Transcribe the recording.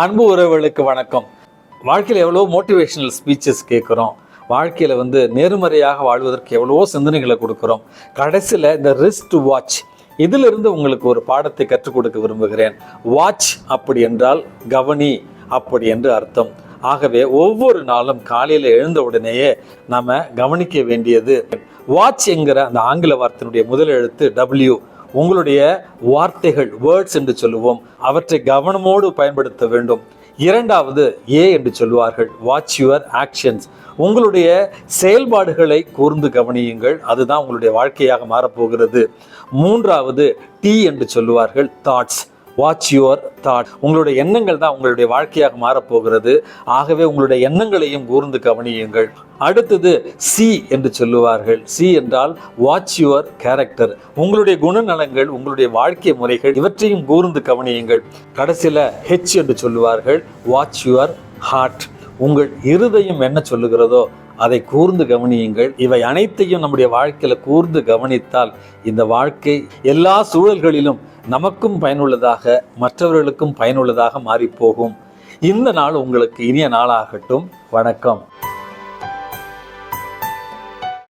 அன்பு உறவுகளுக்கு வணக்கம். வாழ்க்கையில் எவ்வளோ மோட்டிவேஷனல் ஸ்பீச்சஸ் கேட்குறோம். வாழ்க்கையில் நேர்மறையாக வாழ்வதற்கு எவ்வளவோ சிந்தனைகளை கொடுக்குறோம். கடைசியில் இந்த ரிஸ்ட் வாட்ச், இதிலிருந்து உங்களுக்கு ஒரு பாடத்தை கற்றுக் கொடுக்க விரும்புகிறேன். வாட்ச் அப்படி என்றால் கவனி அப்படி என்று அர்த்தம். ஆகவே ஒவ்வொரு நாளும் காலையில் எழுந்த உடனேயே நாம் கவனிக்க வேண்டியது வாட்ச் என்கிற அந்த ஆங்கில வார்த்தையினுடைய முதல் எழுத்து W. உங்களுடைய வார்த்தைகள், வேர்ட்ஸ் என்று சொல்லுவோம், அவற்றை கவனமோடு பயன்படுத்த வேண்டும். இரண்டாவது A என்று சொல்லுவார்கள், வாட்ச் யுவர் ஆக்ஷன்ஸ். உங்களுடைய செயல்பாடுகளை கூர்ந்து கவனியுங்கள், அதுதான் உங்களுடைய வாழ்க்கையாக மாறப்போகிறது. மூன்றாவது T என்று சொல்லுவார்கள், தாட்ஸ். Watch your thought. உங்களுடைய எண்ணங்கள் தான் உங்களுடைய வாழ்க்கையாக மாறப்போகிறது. ஆகவே உங்களுடைய எண்ணங்களையும் கூர்ந்து கவனியுங்கள். அடுத்தது C என்று சொல்லுவார்கள். C என்றால் வாட்ச் யுவர் கேரக்டர். உங்களுடைய குணநலங்கள், உங்களுடைய வாழ்க்கை முறைகள், இவற்றையும் கூர்ந்து கவனியுங்கள். கடைசியில் H என்று சொல்லுவார்கள், வாட்ச் யுவர் ஹார்ட். உங்கள் இருதயம் என்ன சொல்லுகிறதோ அதை கூர்ந்து கவனியுங்கள். இவை அனைத்தையும் நம்முடைய வாழ்க்கையில் கூர்ந்து கவனித்தால் இந்த வாழ்க்கை எல்லா சூழல்களிலும் நமக்கும் பயனுள்ளதாக, மற்றவர்களுக்கும் பயனுள்ளதாக மாறிப்போகும். இந்த நாள் உங்களுக்கு இனிய நாளாகட்டும். வணக்கம்.